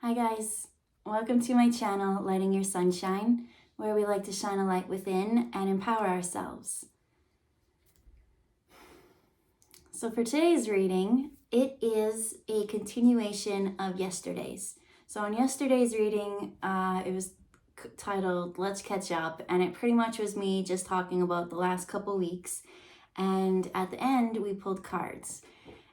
Hi guys, welcome to my channel, Lighting Your Sunshine, where we like to shine a light within and empower ourselves. So for today's reading, it is a continuation of yesterday's. So in yesterday's reading, it was titled Let's Catch Up, and it pretty much was me just talking about the last couple weeks. And at the end, we pulled cards.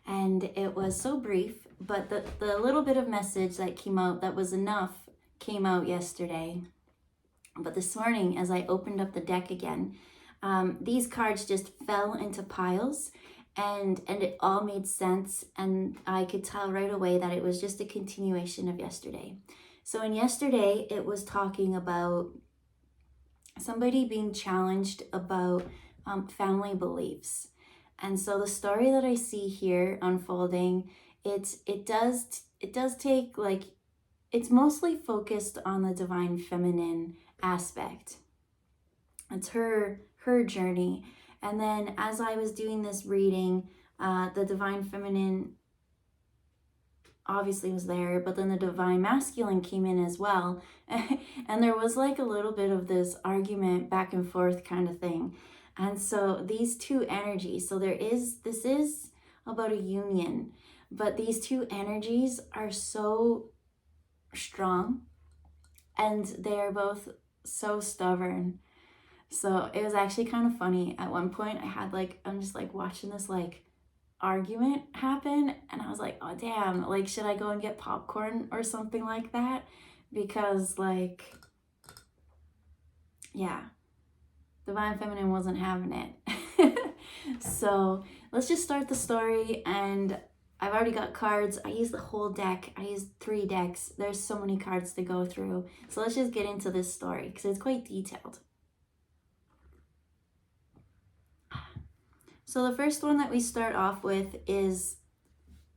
And it was so brief, but the little bit of message that came out that was enough came out yesterday. But this morning, as I opened up the deck again, these cards just fell into piles, and it all made sense, and I could tell right away that it was just a continuation of yesterday. So in yesterday, it was talking about somebody being challenged about family beliefs. And so the story that I see here unfolding, it does take, like, it's mostly focused on the divine feminine aspect. It's her journey. And then as I was doing this reading, the divine feminine obviously was there, but then the divine masculine came in as well. And there was like a little bit of this argument back and forth kind of thing. And so these two energies, so this is about a union, but these two energies are so strong and they're both so stubborn. So it was actually kind of funny. At one point I had I'm just watching this argument happen, and I was like, oh damn, should I go and get popcorn or something like that? Because yeah, divine feminine wasn't having it. So let's just start the story. And I've already got cards. I used the whole deck. I used 3 decks. There's so many cards to go through. So let's just get into this story because it's quite detailed. So the first one that we start off with is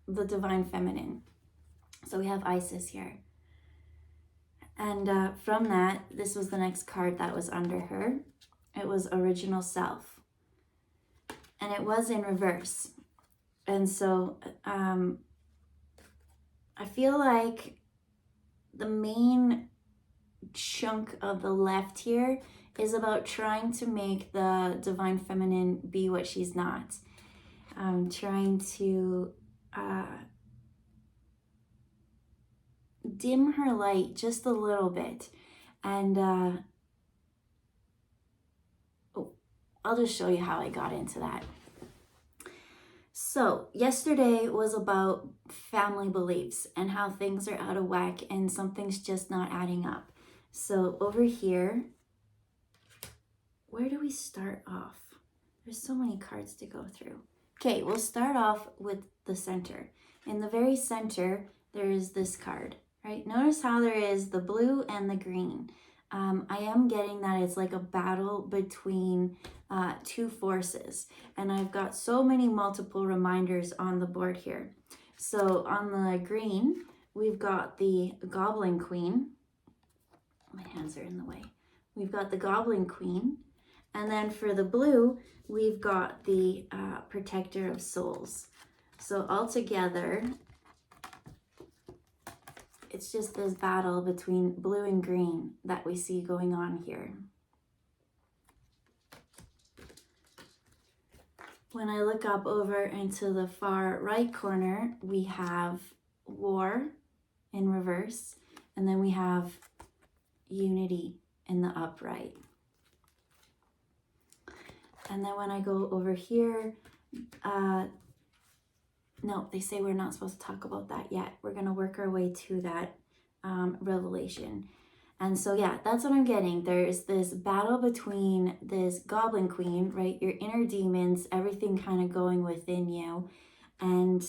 the divine feminine. So we have Isis here. And from that, this was the next card that was under her. It was original self. And it was in reverse. And so I feel like the main chunk of the left here is about trying to make the divine feminine be what she's not. Trying to dim her light just a little bit. And I'll just show you how I got into that. So yesterday was about family beliefs and how things are out of whack and something's just not adding up. So over here, where do we start off? There's so many cards to go through. Okay, we'll start off with the center. In the very center, there is this card, right? Notice how there is the blue and the green. I am getting that it's like a battle between 2 forces. And I've got so many multiple reminders on the board here. So on the green, we've got the Goblin Queen. My hands are in the way. We've got the Goblin Queen. And then for the blue, we've got the Protector of Souls. So altogether, it's just this battle between blue and green that we see going on here. When I look up over into the far right corner, we have war in reverse, and then we have unity in the upright. And then when I go over here, no, they say we're not supposed to talk about that yet. We're going to work our way to that revelation. And so, yeah, that's what I'm getting. There's this battle between this Goblin Queen, right? Your inner demons, everything kind of going within you, and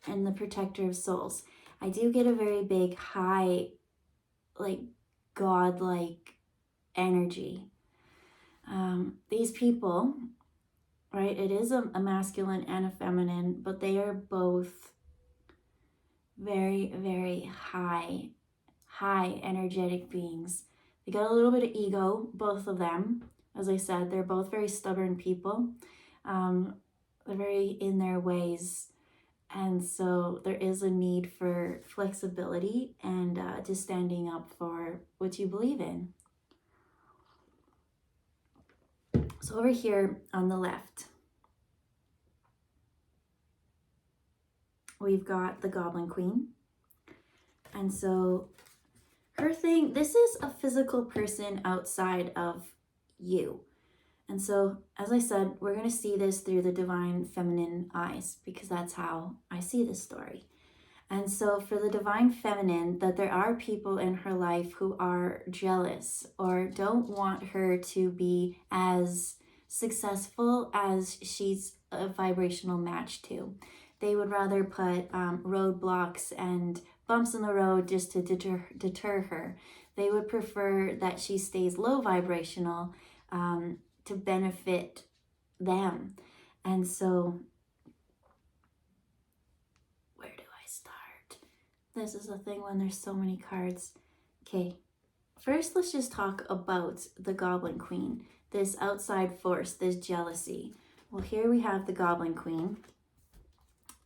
the Protector of Souls. I do get a very big, high, godlike energy. These people, right? It is a masculine and a feminine, but they are both very, very high energetic beings. They got a little bit of ego, both of them. As I said, they're both very stubborn people. They're very in their ways. And so there is a need for flexibility and just standing up for what you believe in. So over here on the left, we've got the Goblin Queen. And so her thing, this is a physical person outside of you. And so, as I said, we're going to see this through the divine feminine eyes, because that's how I see this story. And so for the divine feminine, that there are people in her life who are jealous or don't want her to be as successful as she's a vibrational match to. They would rather put roadblocks and bumps in the road just to deter her. They would prefer that she stays low vibrational to benefit them. And so, where do I start? This is the thing when there's so many cards. Okay, first let's just talk about the Goblin Queen, this outside force, this jealousy. Well, here we have the Goblin Queen,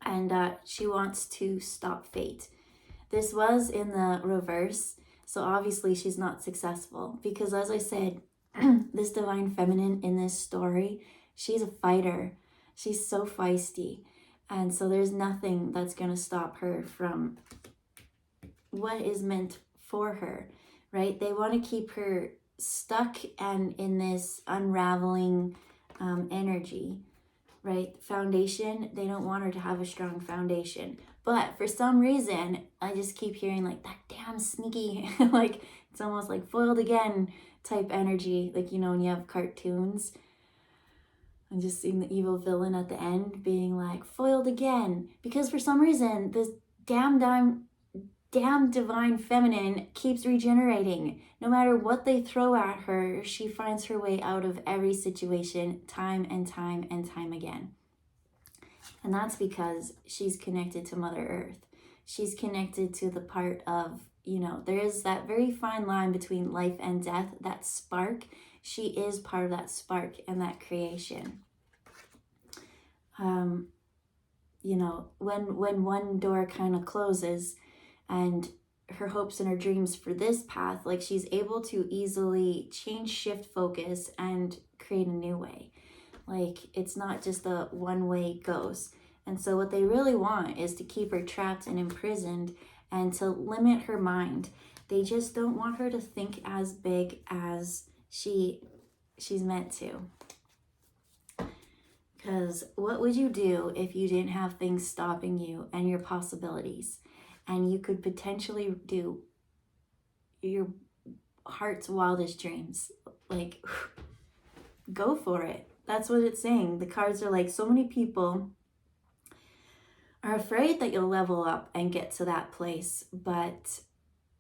and she wants to stop fate. This was in the reverse, so obviously she's not successful, because as I said, this divine feminine in this story, she's a fighter. She's so feisty. And so there's nothing that's going to stop her from what is meant for her, right? They want to keep her stuck and in this unraveling energy, right? Foundation, they don't want her to have a strong foundation. But for some reason, I just keep hearing like that damn sneaky, like it's almost like foiled again type energy, like, you know, when you have cartoons. I'm just seeing the evil villain at the end being like, foiled again. Because for some reason, this damn divine feminine keeps regenerating. No matter what they throw at her, she finds her way out of every situation time and time and time again. And that's because she's connected to Mother Earth. She's connected to the part of, you know, there is that very fine line between life and death, that spark. She is part of that spark and that creation. You know, when one door kind of closes and her hopes and her dreams for this path, like she's able to easily shift focus and create a new way. Like it's not just a one way goes. And so what they really want is to keep her trapped and imprisoned and to limit her mind. They just don't want her to think as big as she's meant to. Because what would you do if you didn't have things stopping you and your possibilities? And you could potentially do your heart's wildest dreams. Like, go for it. That's what it's saying. The cards are like, so many people are afraid that you'll level up and get to that place, but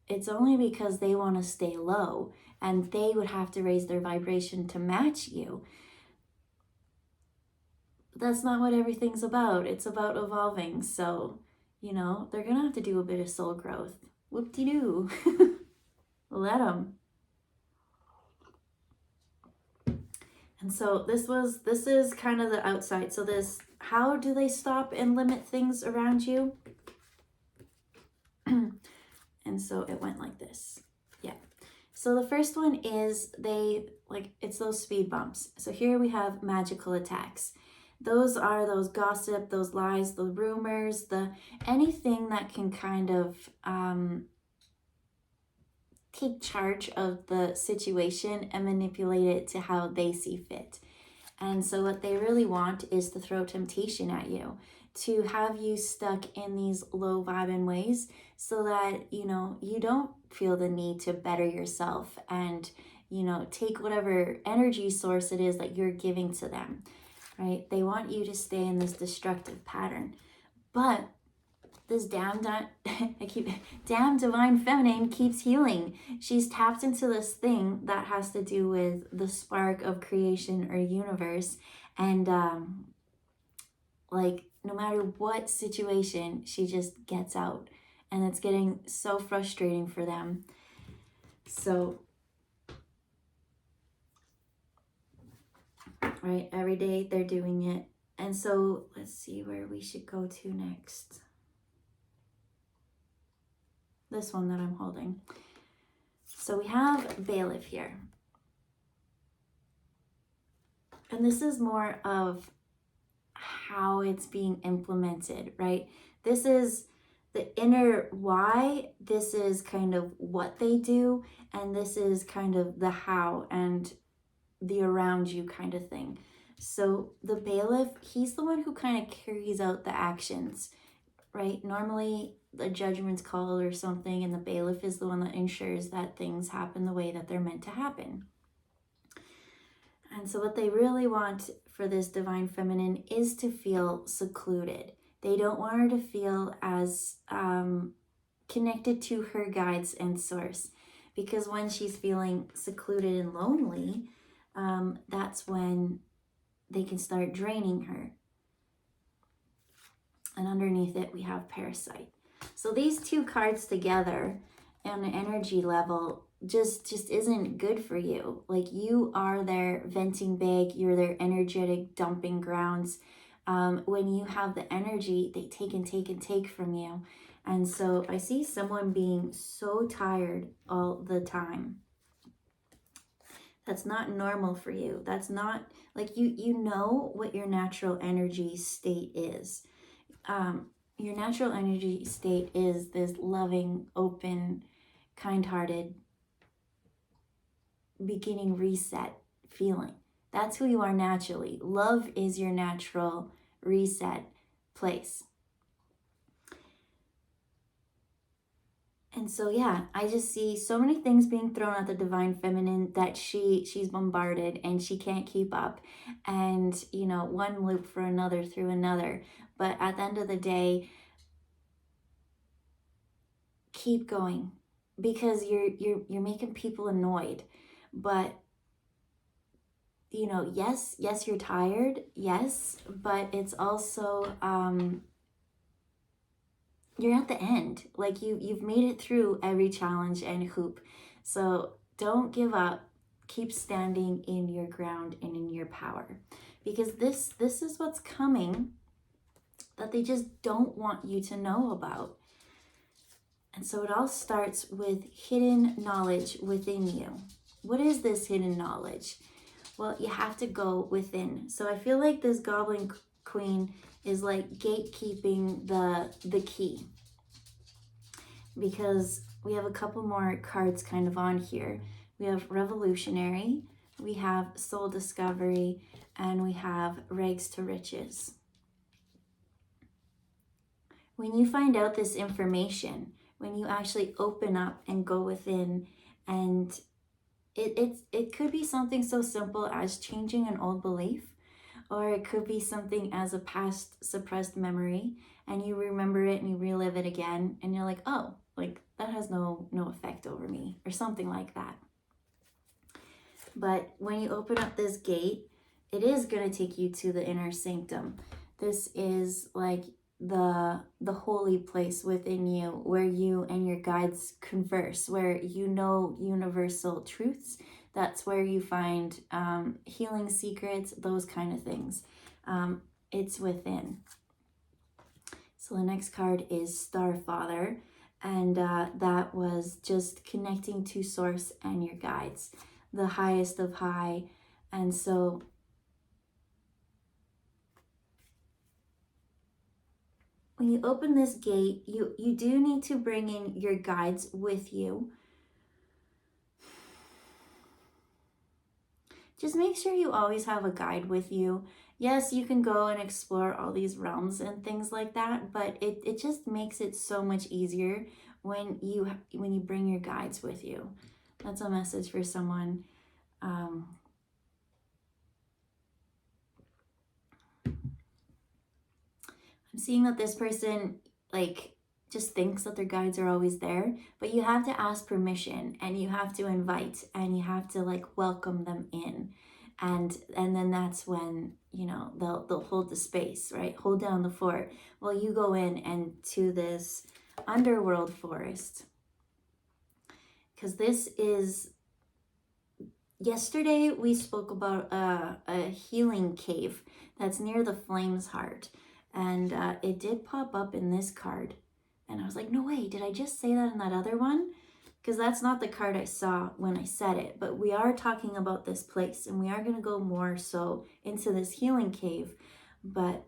it's only because they want to stay low and they would have to raise their vibration to match you. But that's not what everything's about. It's about evolving. So, you know, they're going to have to do a bit of soul growth. Whoop-de-doo. Let them. And so this is kind of the outside. So this, how do they stop and limit things around you? And so it went like this. Yeah. So the first one is it's those speed bumps. So here we have magical attacks. Those are those gossip, those lies, the rumors, anything that can kind of take charge of the situation and manipulate it to how they see fit. And so what they really want is to throw temptation at you, to have you stuck in these low vibing ways so that, you know, you don't feel the need to better yourself and, you know, take whatever energy source it is that you're giving to them, right? They want you to stay in this destructive pattern. But this damn divine feminine keeps healing. She's tapped into this thing that has to do with the spark of creation or universe. And like no matter what situation, she just gets out. And it's getting so frustrating for them. So, right, every day they're doing it. And so let's see where we should go to next. This one that I'm holding. So we have Bailiff here. And this is more of how it's being implemented, right? This is the inner why, this is kind of what they do, and this is kind of the how and the around you kind of thing. So the bailiff, he's the one who kind of carries out the actions, right? Normally the judgment's called or something, and the bailiff is the one that ensures that things happen the way that they're meant to happen. And so what they really want for this divine feminine is to feel secluded. They don't want her to feel as connected to her guides and source, because when she's feeling secluded and lonely, that's when they can start draining her. And underneath it, we have Parasite. So these two cards together on an energy level just isn't good for you. Like, you are their venting bag, you're their energetic dumping grounds. When you have the energy, they take and take and take from you. And so I see someone being so tired all the time. That's not normal for you. That's not, like, you know what your natural energy state is. Your natural energy state is this loving, open, kind-hearted, beginning reset feeling. That's who you are naturally. Love is your natural reset place. And so, yeah, I just see so many things being thrown at the divine feminine that she's bombarded and she can't keep up. And, you know, one loop for another through another. But at the end of the day, keep going, because you're making people annoyed. But, you know, yes, you're tired, yes, but it's also you're at the end. Like, you've made it through every challenge and hoop. So don't give up. Keep standing in your ground and in your power, because this is what's coming that they just don't want you to know about. And so it all starts with hidden knowledge within you. What is this hidden knowledge? Well, you have to go within. So I feel like this Goblin Queen is like gatekeeping the key, because we have a couple more cards kind of on here. We have Revolutionary, we have Soul Discovery, and we have Rags to Riches. When you find out this information, when you actually open up and go within, and it could be something so simple as changing an old belief, or it could be something as a past suppressed memory, and you remember it and you relive it again, and you're like, oh, like that has no effect over me, or something like that. But when you open up this gate, it is going to take you to the inner sanctum. This is like the holy place within you, where you and your guides converse, where you know universal truths. That's where you find healing secrets, those kind of things. It's within. So the next card is Starfather, and that was just connecting to source and your guides, the highest of high. And so when you open this gate, you do need to bring in your guides with you. Just make sure you always have a guide with you. Yes, you can go and explore all these realms and things like that, but it just makes it so much easier when you bring your guides with you. That's a message for someone. I'm seeing that this person, like, just thinks that their guides are always there, but you have to ask permission, and you have to invite, and you have to like welcome them in, and then that's when, you know, they'll hold the space, right? Hold down the fort while you go in and to this underworld forest, because this is yesterday we spoke about a healing cave that's near the Flames Heart, and it did pop up in this card. And I was like, no way, did I just say that in that other one? Because that's not the card I saw when I said it. But we are talking about this place, and we are going to go more so into this healing cave. But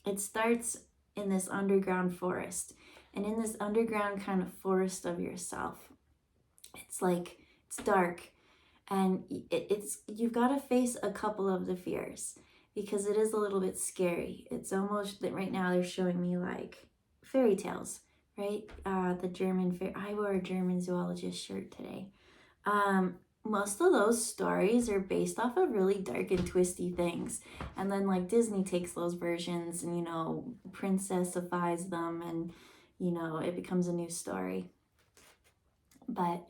it starts in this underground forest. And in this underground kind of forest of yourself, it's like, it's dark. And it's you've got to face a couple of the fears because it is a little bit scary. It's almost that right now they're showing me like fairy tales, right? The German I wore a German zoologist shirt today. Most of those stories are based off of really dark and twisty things, and then like Disney takes those versions and princessifies them, and it becomes a new story. But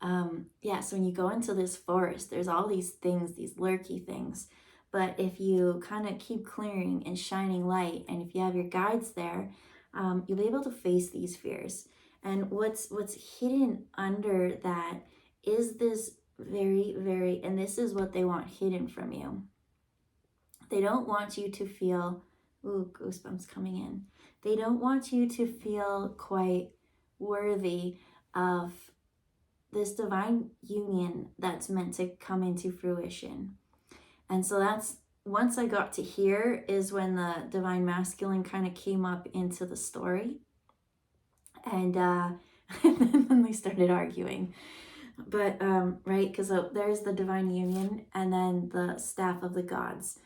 so when you go into this forest, there's all these things, these lurky things. But if you kind of keep clearing and shining light, and if you have your guides there, you'll be able to face these fears. And what's hidden under that is this and this is what they want hidden from you. They don't want you to feel, ooh, goosebumps coming in. They don't want you to feel quite worthy of this divine union that's meant to come into fruition. And so that's, once I got to here is when the divine masculine kind of came up into the story. And, and then they started arguing. But, right, because there's the divine union and then the staff of the gods.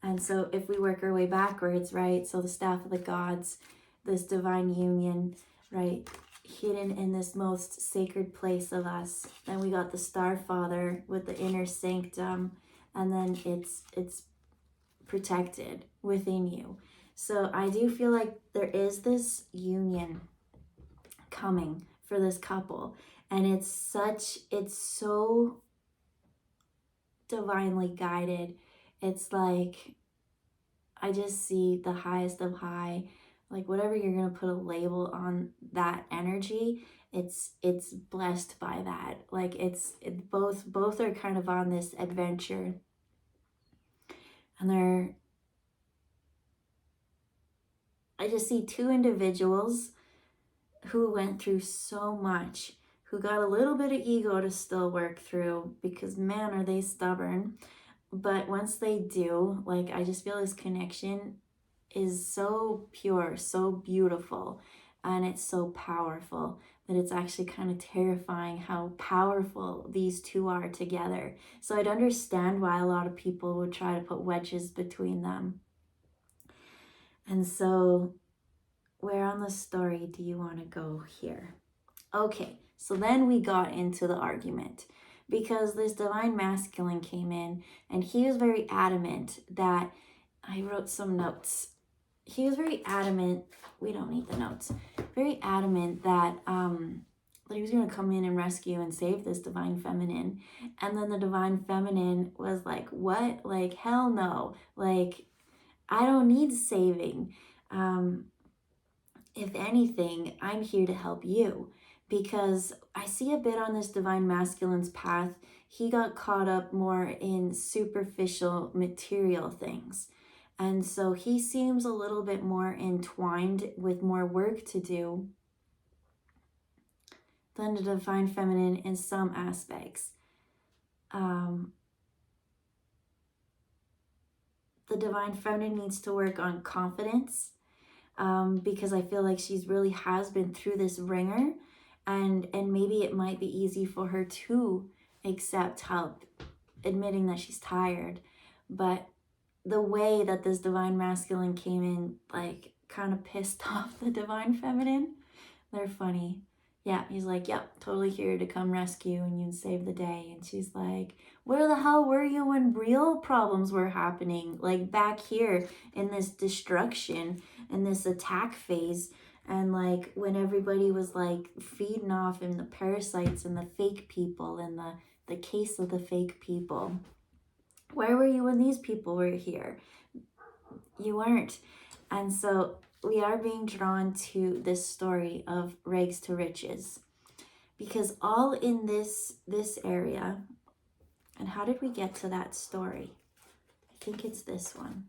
And so if we work our way backwards, right, so the staff of the gods, this divine union, right, hidden in this most sacred place of us. Then we got the Star Father with the inner sanctum, and then it's protected within you. So I do feel like there is this union coming for this couple, and it's so divinely guided. It's like I just see the highest of high, like whatever you're going to put a label on that energy, it's blessed by that. Like both are kind of on this adventure, and I just see two individuals who went through so much, who got a little bit of ego to still work through, because man, are they stubborn. But once they do, like, I just feel this connection is so pure, so beautiful, and it's so powerful that it's actually kind of terrifying how powerful these two are together. So I'd understand why a lot of people would try to put wedges between them. And so where on the story do you want to go here? Okay, so then we got into the argument, because this divine masculine came in and he was very adamant that, I wrote some notes. He was very adamant, we don't need the notes, very adamant that he was going to come in and rescue and save this divine feminine. And then the divine feminine was like, what? Like, hell no. Like, I don't need saving. If anything, I'm here to help you, because I see a bit on this divine masculine's path. He got caught up more in superficial material things. And so he seems a little bit more entwined with more work to do than the divine feminine in some aspects. The divine feminine needs to work on confidence, because I feel like she's really has been through this ringer, and maybe it might be easy for her to accept help, admitting that she's tired. But the way that this divine masculine came in, like, kind of pissed off the divine feminine. They're funny. Yeah, he's like, yep, totally here to come rescue and you save the day. And she's like, where the hell were you when real problems were happening? Like, back here in this destruction and this attack phase. And like when everybody was like feeding off in the parasites and the fake people and the case of the fake people. Where were you when these people were here? You weren't. And so we are being drawn to this story of rags to riches, because all in this area, And how did we get to that story? I think it's this one.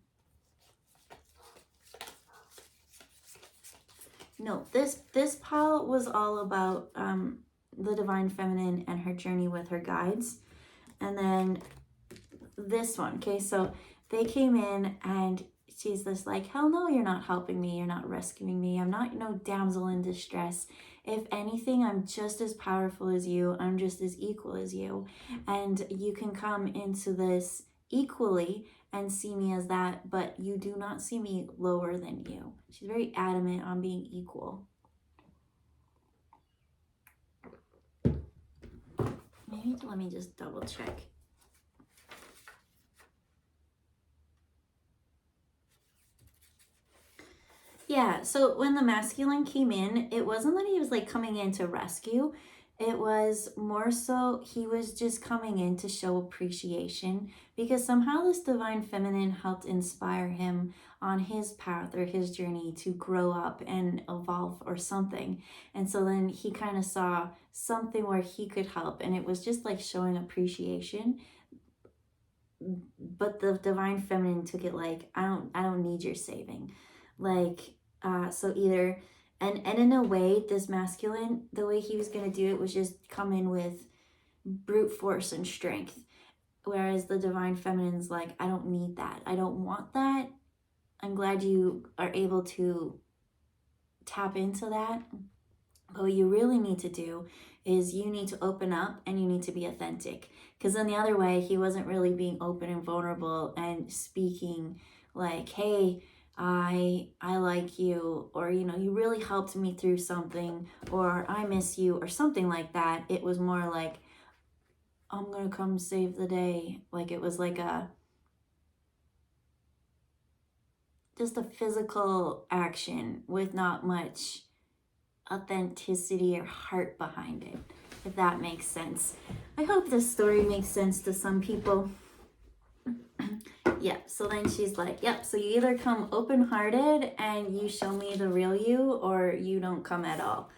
No, this pile was all about the Divine Feminine and her journey with her guides. And then this one, okay, so they came in and she's this like, hell no, you're not helping me, you're not rescuing me, I'm not no damsel in distress. If anything, I'm just as powerful as you, I'm just as equal as you, and you can come into this equally and see me as that, but you do not see me lower than you. She's very adamant on being equal. Maybe let me just double check. Yeah, so when the masculine came in, it wasn't that he was like coming in to rescue. It was more so he was just coming in to show appreciation, because somehow this Divine Feminine helped inspire him on his path or his journey to grow up and evolve or something. And so then he kind of saw something where he could help, and it was just like showing appreciation. But the Divine Feminine took it like, I don't need your saving. Like, so either, and in a way, this masculine, the way he was going to do it was just come in with brute force and strength. Whereas the Divine Feminine's like, I don't need that. I don't want that. I'm glad you are able to tap into that. But what you really need to do is you need to open up and you need to be authentic. Because in the other way, he wasn't really being open and vulnerable and speaking like, hey, I like you, or, you know, you really helped me through something, or I miss you, or something like that. It was more like, I'm gonna come save the day. Like it was like just a physical action with not much authenticity or heart behind it, if that makes sense. I hope this story makes sense to some people. Yeah, so then she's like, yep, so you either come open-hearted and you show me the real you, or you don't come at all.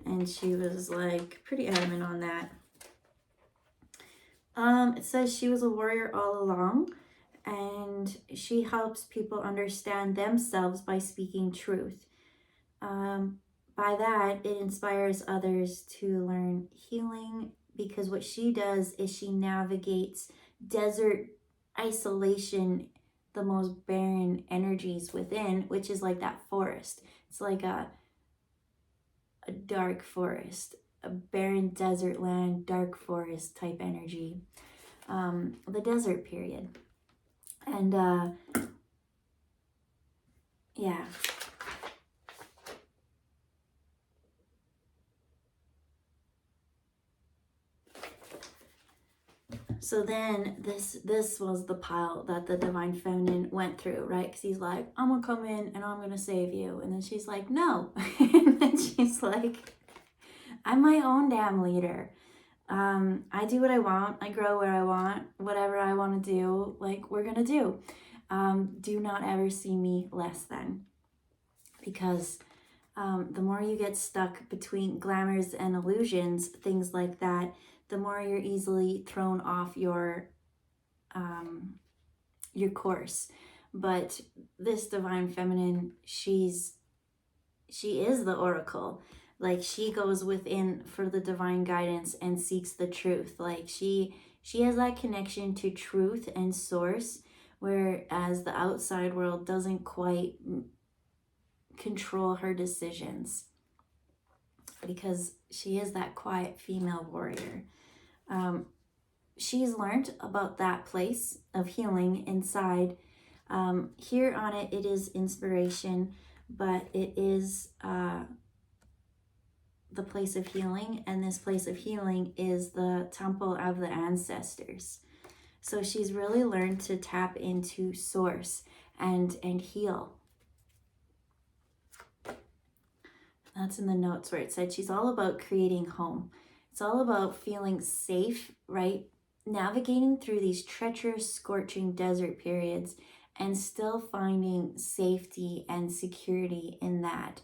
And she was like pretty adamant on that. It says she was a warrior all along, and she helps people understand themselves by speaking truth. By that, it inspires others to learn healing, because what she does is she navigates desert isolation, the most barren energies within, which is like that forest. It's like a dark forest, a barren desert land, dark forest type energy. The desert period. And yeah. So then this was the pile that the Divine Feminine went through, right? Because he's like, I'm gonna come in and I'm gonna save you. And then she's like, no. And then she's like, I'm my own damn leader. I do what I want. I grow where I want. Whatever I want to do, like, we're gonna do. Do not ever see me less than. Because the more you get stuck between glamours and illusions, things like that, the more you're easily thrown off your course. But this Divine Feminine, she is the oracle. Like, she goes within for the divine guidance and seeks the truth. Like, she has that connection to truth and source, whereas the outside world doesn't quite control her decisions, because she is that quiet female warrior. She's learned about that place of healing inside. Here on it, it is inspiration, but it is the place of healing, and this place of healing is the temple of the ancestors. So she's really learned to tap into source and heal. That's in the notes where it said she's all about creating home. It's all about feeling safe, right? Navigating through these treacherous, scorching desert periods and still finding safety and security in that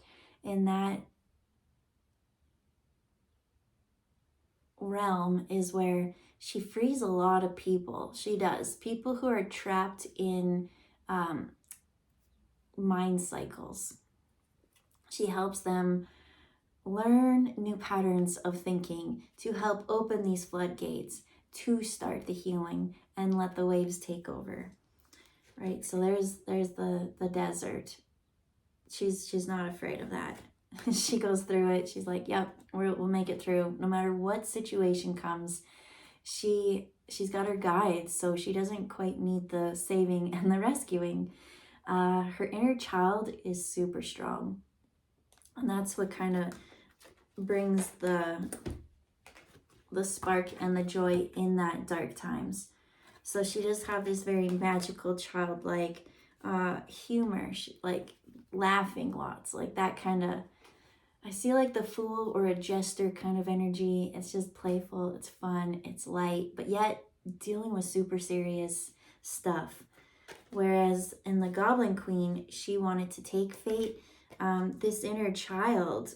realm is where she frees a lot of people. She does. People who are trapped in mind cycles. She helps them learn new patterns of thinking to help open these floodgates to start the healing and let the waves take over. Right? So there's the desert. She's not afraid of that. She goes through it. She's like, yep, we'll make it through. No matter what situation comes, she's got her guides, so she doesn't quite need the saving and the rescuing. Her inner child is super strong. And that's what kind of brings the spark and the joy in that dark times. So she does have this very magical childlike humor, like laughing lots, like that kind of, I see like the fool or a jester kind of energy. It's just playful, it's fun, it's light, but yet dealing with super serious stuff. Whereas in the Goblin Queen, she wanted to take fate, this inner child,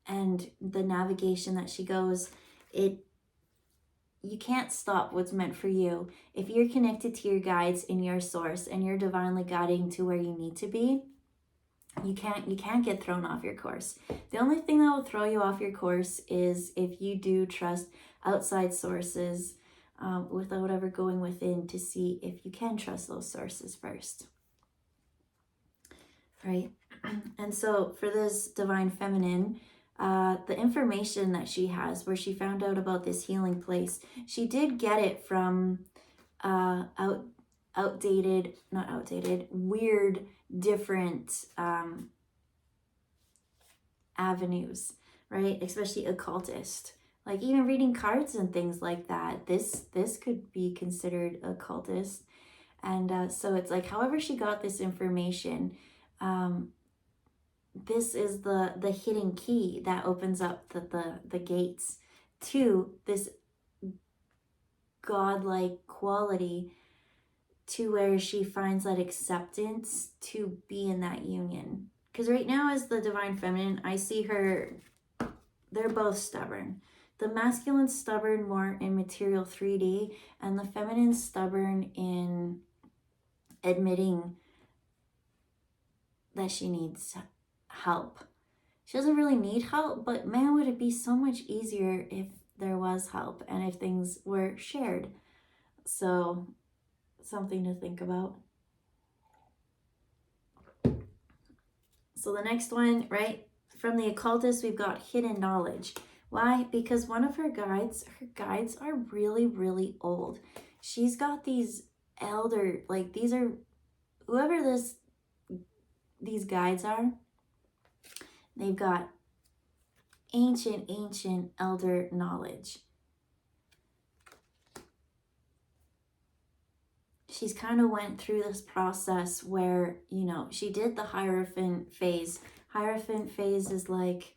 and the navigation that she goes, you can't stop what's meant for you. If you're connected to your guides in your source and you're divinely guiding to where you need to be, you can't get thrown off your course. The only thing that will throw you off your course is if you do trust outside sources without ever going within to see if you can trust those sources first. Right? And so for this divine feminine, the information that she has, where she found out about this healing place, she did get it from weird, different avenues, right? Especially occultist. Like even reading cards and things like that, this could be considered occultist. And so it's like, however she got this information, this is the hidden key that opens up the gates to this godlike quality, to where she finds that acceptance to be in that union. Because right now as the divine feminine, I see her, they're both stubborn. The masculine's stubborn more in material 3D, and the feminine's stubborn in admitting that she needs help. She doesn't really need help, but man, would it be so much easier if there was help and if things were shared. So something to think about. So the next one, right, from the occultist, we've got hidden knowledge. Why? Because one of her guides are really, really old. She's got these elder, like these are, whoever these guides are, they've got ancient elder knowledge. She's kind of went through this process where, you know, she did the Hierophant phase. Hierophant phase is like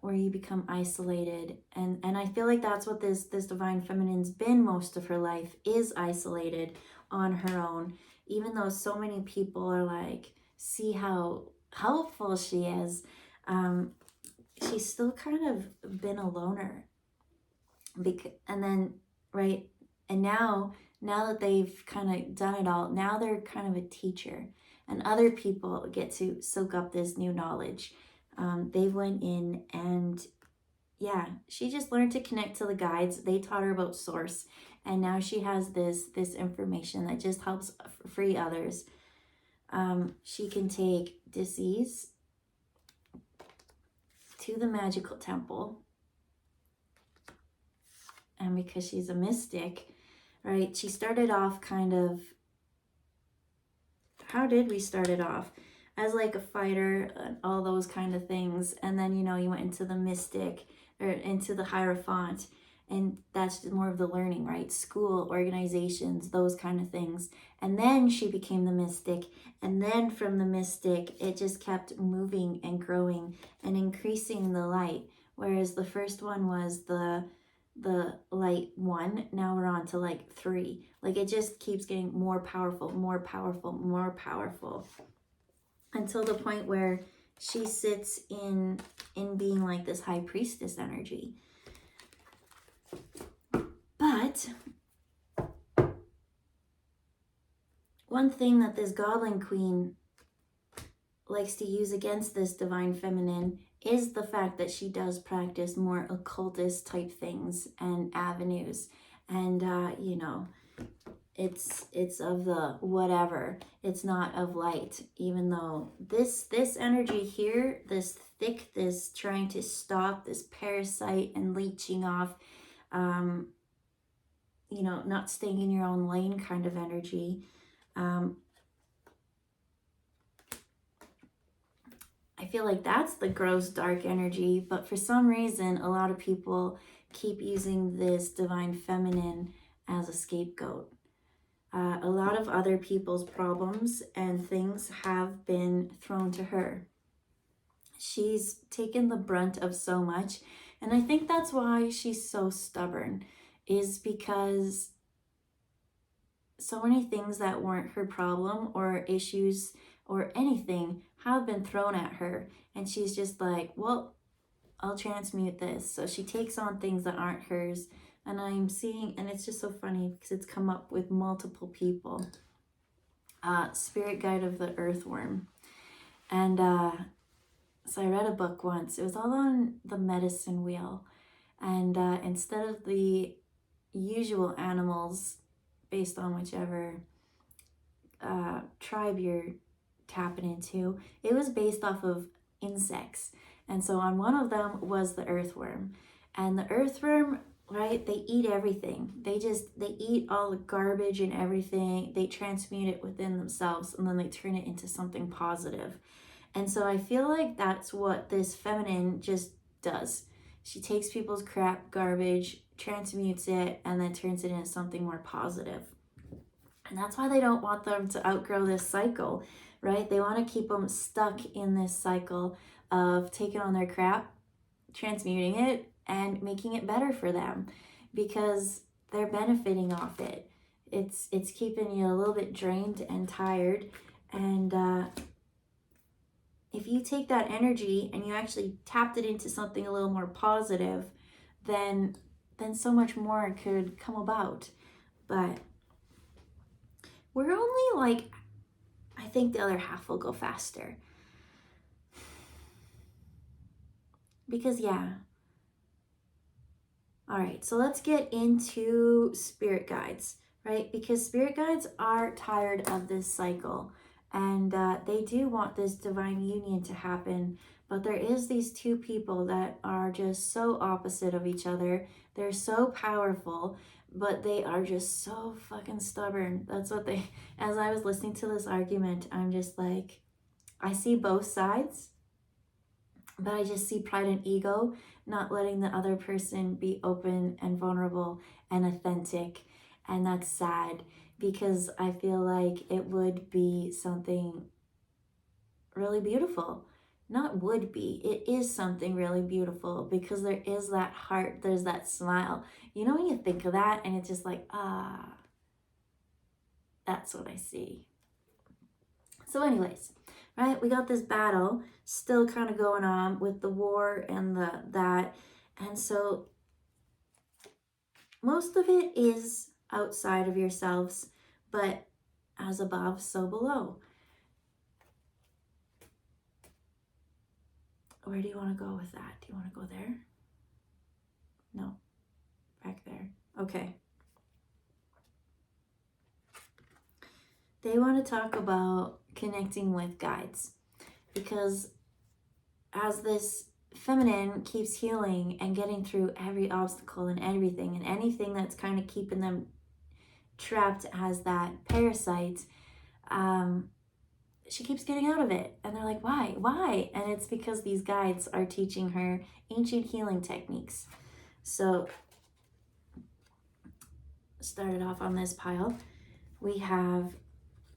where you become isolated. And I feel like that's what this divine feminine's been most of her life, is isolated on her own. Even though so many people are like, see how helpful she is, she's still kind of been a loner. And then, right, and now that they've kind of done it all, now they're kind of a teacher, and other people get to soak up this new knowledge. They went in, and yeah, she just learned to connect to the guides. They taught her about source, and now she has this information that just helps free others. She can take disease to the magical temple, and because she's a mystic, right, she started off kind of, how did we start it off? As like a fighter, all those kind of things. And then, you know, you went into the mystic, or into the Hierophant, and that's more of the learning, right? School, organizations, those kind of things. And then she became the mystic. And then from the mystic, it just kept moving and growing and increasing the light. Whereas the first one was the light 1, now we're on to like 3. Like it just keeps getting more powerful, until the point where she sits in being like this high priestess energy. one thing that this Goblin Queen likes to use against this Divine Feminine is the fact that she does practice more occultist type things and avenues. And, you know, it's of the whatever. It's not of light, even though this energy here, this thick, this trying to stop this parasite and leeching off, you know, not staying in your own lane kind of energy. I feel like that's the gross dark energy, but for some reason, a lot of people keep using this Divine Feminine as a scapegoat. A lot of other people's problems and things have been thrown to her. She's taken the brunt of so much, and I think that's why she's so stubborn, is because so many things that weren't her problem or issues or anything have been thrown at her, and she's just like, well, I'll transmute this. So she takes on things that aren't hers. And I'm seeing, and it's just so funny because it's come up with multiple people. Spirit guide of the earthworm. And so I read a book once. It was all on the medicine wheel. And instead of the usual animals, based on whichever tribe you're tapping into, it was based off of insects. And so on one of them was the earthworm. And the earthworm, right, they eat everything. They eat all the garbage and everything. They transmute it within themselves, and then they turn it into something positive. And so I feel like that's what this feminine just does. She takes people's crap, garbage, transmutes it, and then turns it into something more positive. And that's why they don't want them to outgrow this cycle, right? They want to keep them stuck in this cycle of taking on their crap, transmuting it, and making it better for them, because they're benefiting off it. It's keeping you a little bit drained and tired. And if you take that energy and you actually tapped it into something a little more positive, then so much more could come about. But we're only like, I think the other half will go faster. Because yeah. All right, so let's get into spirit guides, right? Because spirit guides are tired of this cycle, and they do want this divine union to happen. But there is these two people that are just so opposite of each other. They're so powerful, but they are just so fucking stubborn. That's what they, as I was listening to this argument, I'm just like, I see both sides, but I just see pride and ego not letting the other person be open and vulnerable and authentic. And that's sad, because I feel like it would be something really beautiful. Not would be, it is something really beautiful, because there is that heart, there's that smile. You know, when you think of that and it's just like, that's what I see. So anyways, right, we got this battle still kind of going on with the war and that. And so most of it is outside of yourselves, but as above, so below. Where do you want to go with that? Do you want to go there? No, back there. Okay. They want to talk about connecting with guides, because as this feminine keeps healing and getting through every obstacle and everything and anything that's kind of keeping them trapped as that parasite, she keeps getting out of it. And they're like, why? And it's because these guides are teaching her ancient healing techniques. So started off on this pile, we have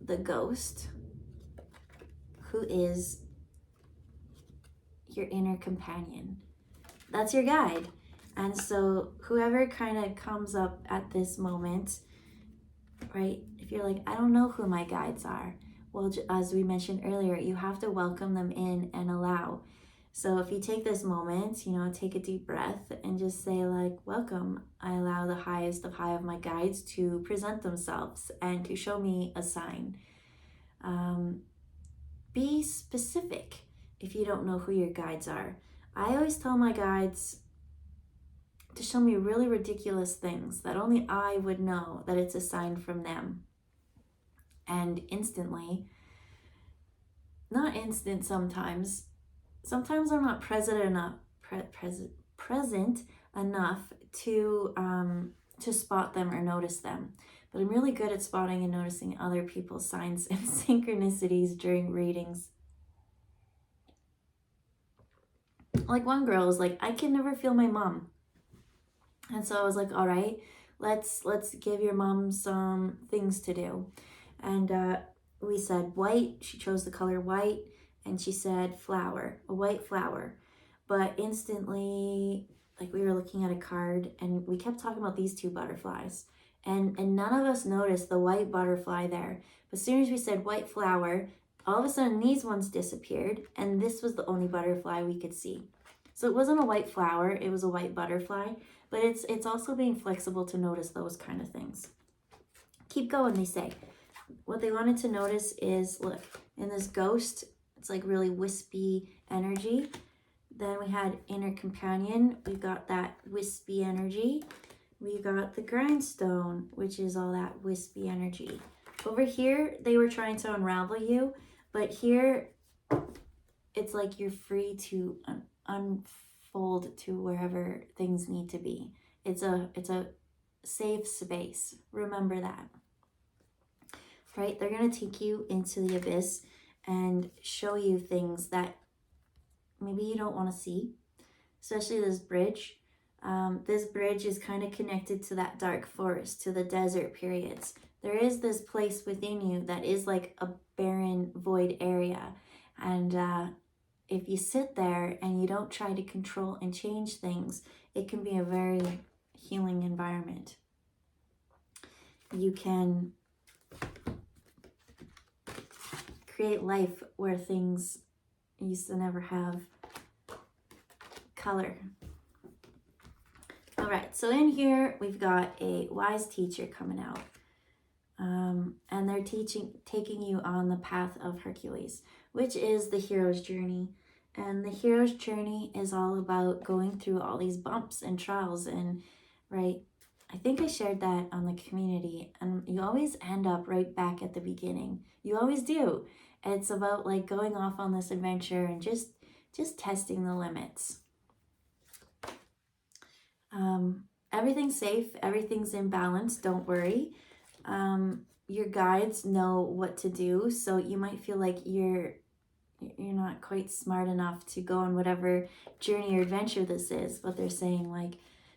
the ghost, who is your inner companion. That's your guide. And so whoever kind of comes up at this moment, right, if you're like, I don't know who my guides are, well, as we mentioned earlier, you have to welcome them in and allow. So if you take this moment, you know, take a deep breath and just say like, welcome, I allow the highest of high of my guides to present themselves and to show me a sign. Be specific if you don't know who your guides are. I always tell my guides to show me really ridiculous things that only I would know that it's a sign from them. And instantly, not instant sometimes I'm not present enough to spot them or notice them. But I'm really good at spotting and noticing other people's signs and synchronicities during readings. Like one girl was like, I can never feel my mom. And so I was like, all right, let's give your mom some things to do. And we said white. She chose the color white, and she said flower, a white flower. But instantly, like, we were looking at a card and we kept talking about these two butterflies. And none of us noticed the white butterfly there. But as soon as we said white flower, all of a sudden these ones disappeared, and this was the only butterfly we could see. So it wasn't a white flower, it was a white butterfly. But it's also being flexible to notice those kind of things. Keep going, they say. What they wanted to notice is, look, in this ghost, it's like really wispy energy. Then we had inner companion. We've got that wispy energy. We got the grindstone, which is all that wispy energy. Over here, they were trying to unravel you, but here, it's like you're free to unfold to wherever things need to be. It's a safe space. Remember that. Right? They're going to take you into the abyss and show you things that maybe you don't want to see, especially this bridge. This bridge is kind of connected to that dark forest, to the desert periods. There is this place within you that is like a barren, void area. And if you sit there and you don't try to control and change things, it can be a very healing environment. You can create life where things used to never have color. All right, so in here we've got a wise teacher coming out, and they're taking you on the path of Hercules, which is the hero's journey. And the hero's journey is all about going through all these bumps and trials, and right, I think I shared that on the community, and you always end up right back at the beginning. You always do. It's about like going off on this adventure and just testing the limits. Everything's safe, everything's in balance, don't worry. Your guides know what to do, so you might feel like you're not quite smart enough to go on whatever journey or adventure this is, but they're saying like,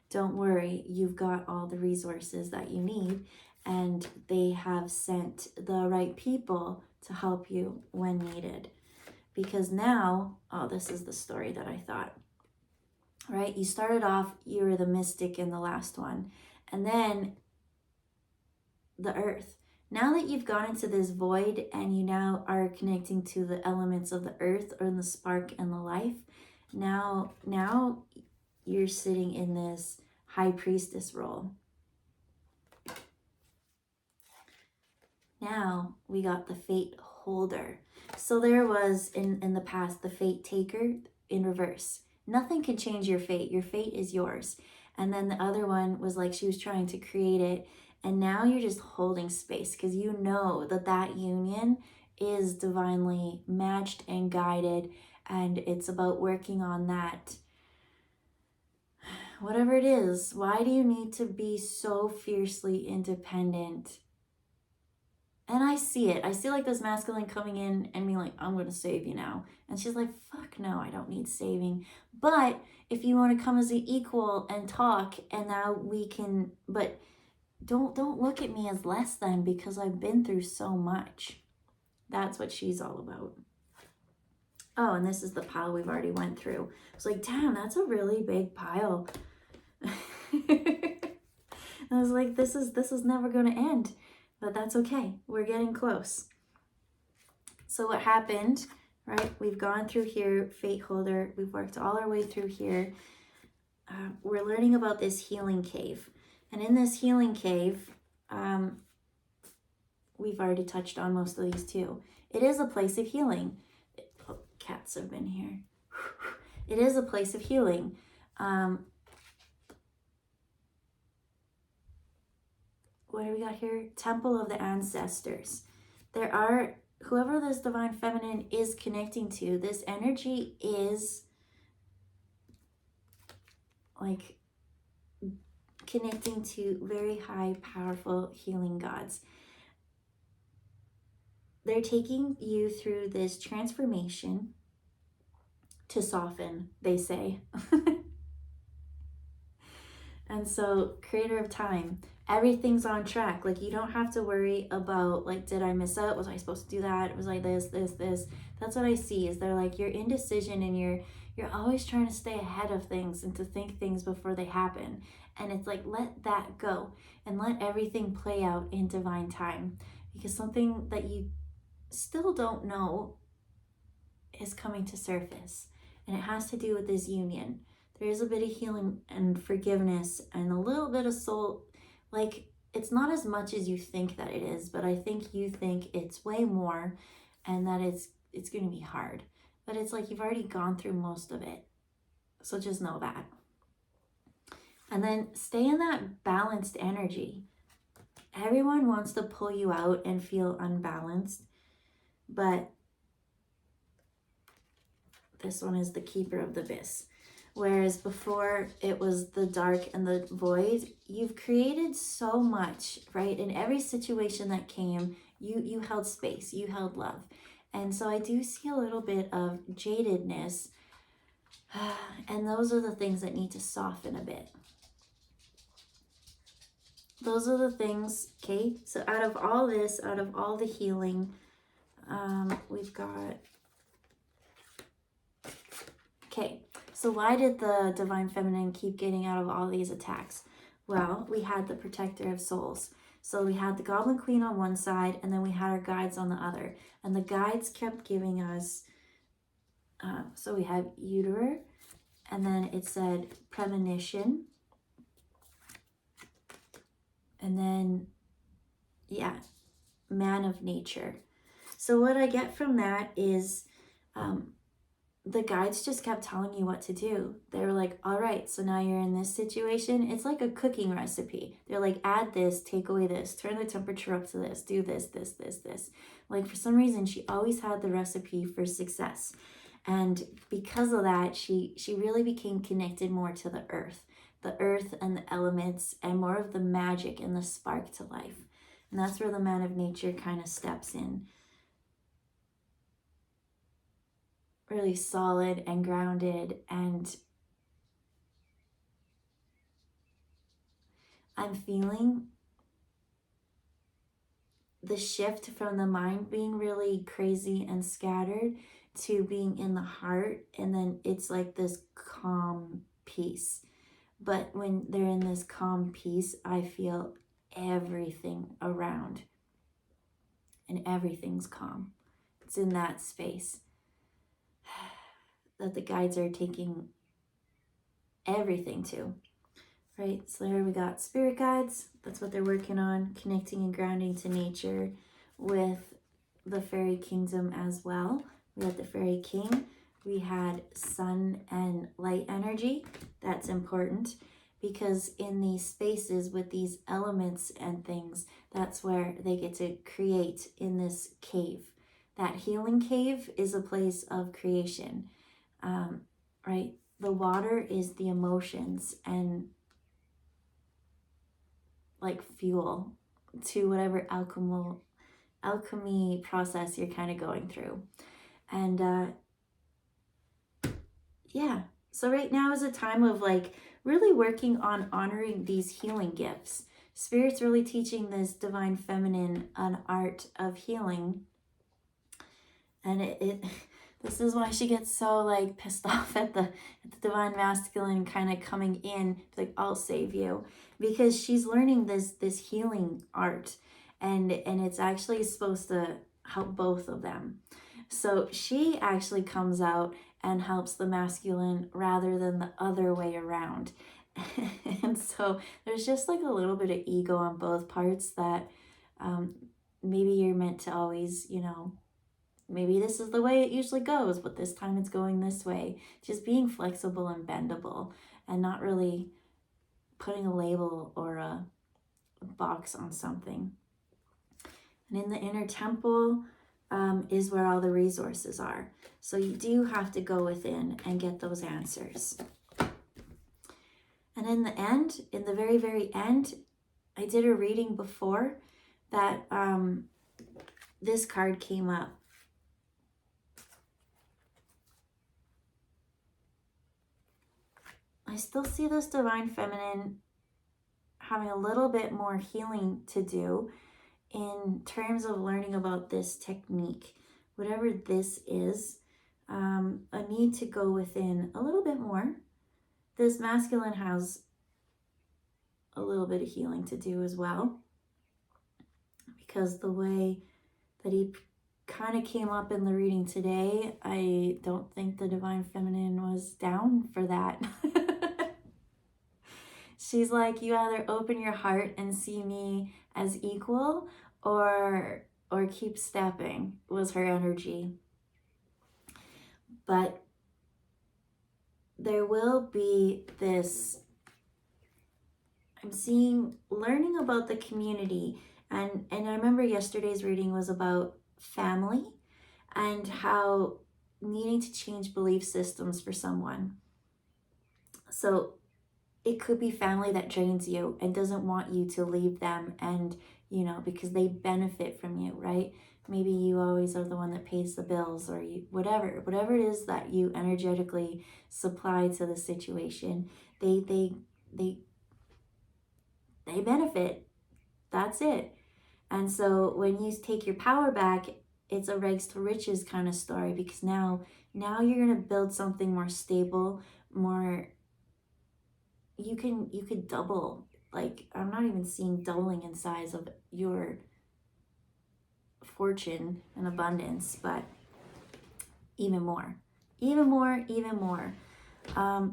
don't worry, you've got all the resources that you need, and they have sent the right people to help you when needed. Because now, oh, this is the story that I thought. Right? You started off, you were the mystic in the last one, and then the earth. Now that you've gone into this void and you now are connecting to the elements of the earth or in the spark and the life, now you're sitting in this high priestess role. Now we got the fate holder. So there was in the past the fate taker in reverse. Nothing can change your fate. Your fate is yours. And then the other one was like she was trying to create it. And now you're just holding space because you know that union is divinely matched and guided. And it's about working on that. Whatever it is, why do you need to be so fiercely independent? And I see it. I see like this masculine coming in and being like, I'm going to save you now. And she's like, fuck no, I don't need saving. But if you want to come as an equal and talk, and now we can, but don't look at me as less than because I've been through so much. That's what she's all about. Oh, and this is the pile we've already went through. It's like, damn, that's a really big pile. I was like, this is never going to end. But that's okay. We're getting close. So what happened, right? We've gone through here, fate holder. We've worked all our way through here. We're learning about this healing cave. And in this healing cave, we've already touched on most of these too. It is a place of healing. Oh, cats have been here. It is a place of healing. What do we got here? Temple of the ancestors. There are, whoever this divine feminine is connecting to, this energy is like connecting to very high, powerful healing gods. They're taking you through this transformation to soften, they say. And so, creator of time, everything's on track. Like, you don't have to worry about, like, did I miss out? Was I supposed to do that? It was like this. That's what I see, is they're like, your indecision, and you're always trying to stay ahead of things and to think things before they happen. And it's like, let that go and let everything play out in divine time, because something that you still don't know is coming to surface, and it has to do with this union. There is a bit of healing and forgiveness and a little bit of soul. Like, it's not as much as you think that it is, but I think you think it's way more, and that it's going to be hard. But it's like you've already gone through most of it. So just know that. And then stay in that balanced energy. Everyone wants to pull you out and feel unbalanced, but this one is the keeper of the abyss. Whereas before it was the dark and the void, you've created so much, right? In every situation that came, you held space, you held love. And so I do see a little bit of jadedness, and those are the things that need to soften a bit. Those are the things, okay? So out of all this, out of all the healing, we've got, okay. So why did the divine feminine keep getting out of all these attacks? Well, we had the protector of souls. So we had the goblin queen on one side, and then we had our guides on the other. And the guides kept giving us, so we had Uterer, and then it said premonition. And then, yeah, man of nature. So what I get from that is, the guides just kept telling you what to do. They were like, all right, so now you're in this situation. It's like a cooking recipe. They're like, add this, take away this, turn the temperature up to this, do this. Like, for some reason, she always had the recipe for success. And because of that, she really became connected more to the earth and the elements, and more of the magic and the spark to life. And that's where the man of nature kind of steps in. Really solid and grounded, and I'm feeling the shift from the mind being really crazy and scattered to being in the heart, and then it's like this calm peace. But when they're in this calm peace, I feel everything around, and everything's calm. It's in that space that the guides are taking everything to, right? So there we got spirit guides. That's what they're working on, connecting and grounding to nature with the fairy kingdom as well. We had the fairy king. We had sun and light energy. That's important, because in these spaces with these elements and things, that's where they get to create in this cave. That healing cave is a place of creation. Right? The water is the emotions and like fuel to whatever alchemy process you're kind of going through. And yeah, so right now is a time of like really working on honoring these healing gifts. Spirit's really teaching this divine feminine an art of healing. And it this is why she gets so like pissed off at the divine masculine kind of coming in, like, I'll save you, because she's learning this healing art, and it's actually supposed to help both of them. So she actually comes out and helps the masculine rather than the other way around. And so there's just like a little bit of ego on both parts that maybe you're meant to always, you know, maybe this is the way it usually goes, but this time it's going this way. Just being flexible and bendable and not really putting a label or a box on something. And in the inner temple is where all the resources are. So you do have to go within and get those answers. And in the end, in the very, very end, I did a reading before that this card came up. I still see this Divine Feminine having a little bit more healing to do in terms of learning about this technique. Whatever this is, a need to go within a little bit more. This masculine has a little bit of healing to do as well, because the way that he kind of came up in the reading today, I don't think the Divine Feminine was down for that. She's like, you either open your heart and see me as equal or keep stepping, was her energy. But there will be this, I'm seeing learning about the community. And I remember yesterday's reading was about family and how needing to change belief systems for someone. So it could be family that drains you and doesn't want you to leave them, and, you know, because they benefit from you, right? Maybe you always are the one that pays the bills, or you, whatever it is that you energetically supply to the situation, they benefit. That's it. And so when you take your power back, it's a rags to riches kind of story, because now you're going to build something more stable, more, you could double. Like, I'm not even seeing doubling in size of your fortune and abundance, but even more.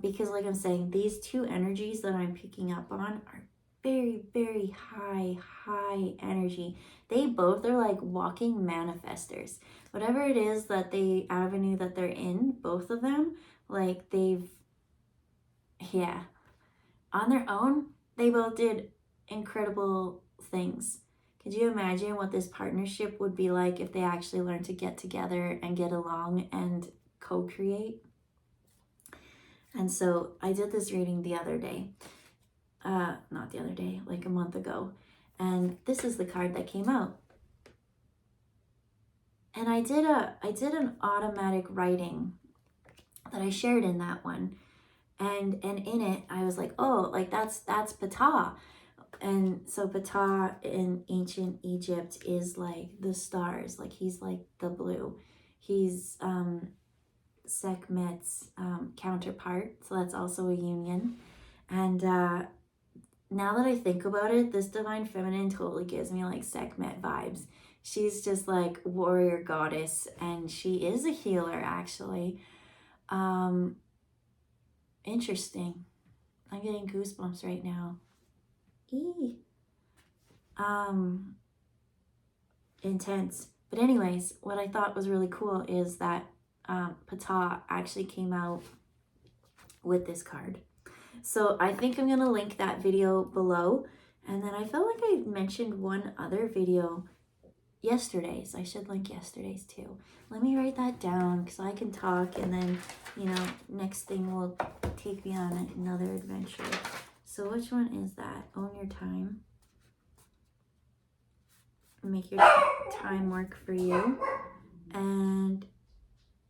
Because like I'm saying, these two energies that I'm picking up on are very, very high energy. They both are like walking manifestors. Whatever it is that the avenue that they're in, both of them, like on their own, they both did incredible things. Could you imagine what this partnership would be like if they actually learned to get together and get along and co-create? And so I did this reading the other day. Not the other day, like a month ago. And this is the card that came out. And I did an automatic writing that I shared in that one. And in it, I was like, oh, like that's Ptah. And so Ptah in ancient Egypt is like the stars, like he's like the blue. He's Sekhmet's counterpart, so that's also a union. And now that I think about it, this Divine Feminine totally gives me like Sekhmet vibes. She's just like warrior goddess, and she is a healer actually. Interesting. I'm getting goosebumps right now. Intense. But anyways, what I thought was really cool is that Ptah actually came out with this card. So I think I'm going to link that video below. And then I felt like I mentioned one other video yesterday's. I should link yesterday's too. Let me write that down because I can talk, and then, you know, next thing will take me on another adventure. So which one is that? Own your time. Make your time work for you. And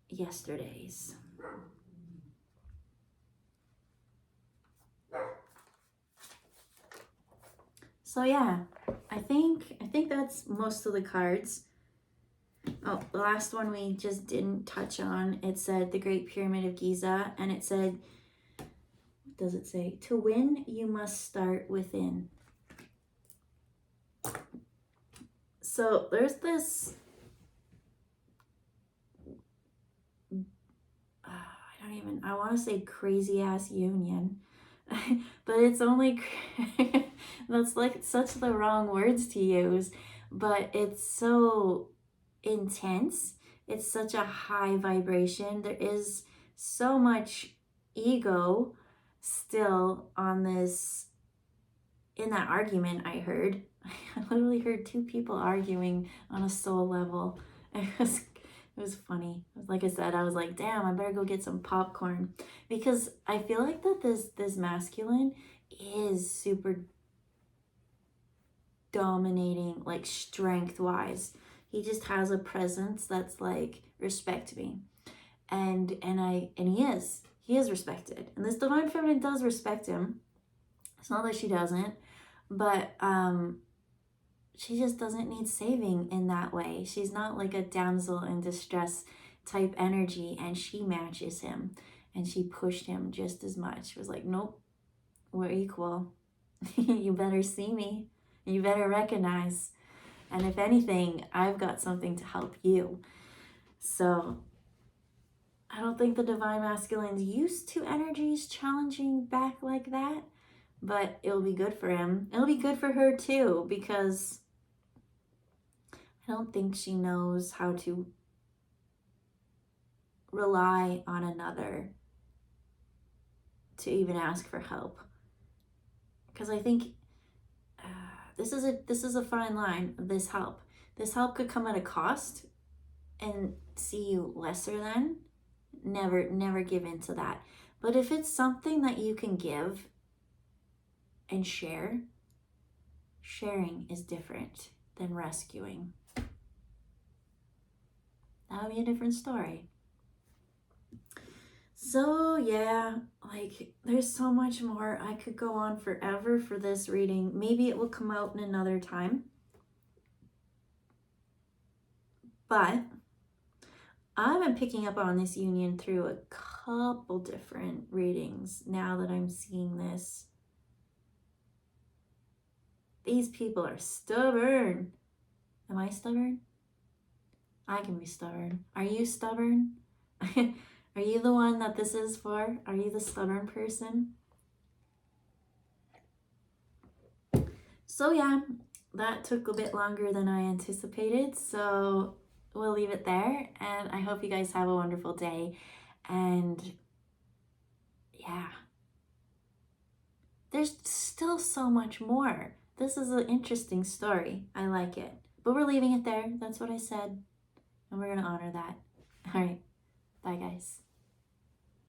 yesterday's. So yeah, I think that's most of the cards. Oh, the last one we just didn't touch on, it said the Great Pyramid of Giza, and it said, what does it say? To win, you must start within. So there's this, I want to say crazy ass union, but it's only, that's like such the wrong words to use. but it's so intense. It's such a high vibration. There is so much ego still on this, in that argument I heard. I literally heard two people arguing on a soul level. It was funny. Like I said, I was like, damn, I better go get some popcorn, because I feel like that this masculine is super dominating, like strength wise. He just has a presence that's like, respect me. And he is respected. And this divine feminine does respect him. It's not that she doesn't, but she just doesn't need saving in that way. She's not like a damsel in distress type energy, and she matches him, and she pushed him just as much. She was like, nope, we're equal. You better see me. You better recognize. And if anything, I've got something to help you. So I don't think the divine masculine's used to energies challenging back like that, but it'll be good for him. It'll be good for her too, because I don't think she knows how to rely on another to even ask for help. Because I think this is a fine line of this help. This help could come at a cost and see you lesser than. Never give in to that. But if it's something that you can give and share, sharing is different than rescuing. That would be a different story. So yeah, like there's so much more. I could go on forever for this reading. Maybe it will come out in another time. But I've been picking up on this union through a couple different readings now that I'm seeing this. These people are stubborn. Am I stubborn? I can be stubborn. Are you stubborn? Are you the one that this is for? Are you the stubborn person? So yeah, that took a bit longer than I anticipated. So we'll leave it there. And I hope you guys have a wonderful day. And yeah, there's still so much more. This is an interesting story. I like it. But we're leaving it there. That's what I said. And we're going to honor that. All right. Bye, guys.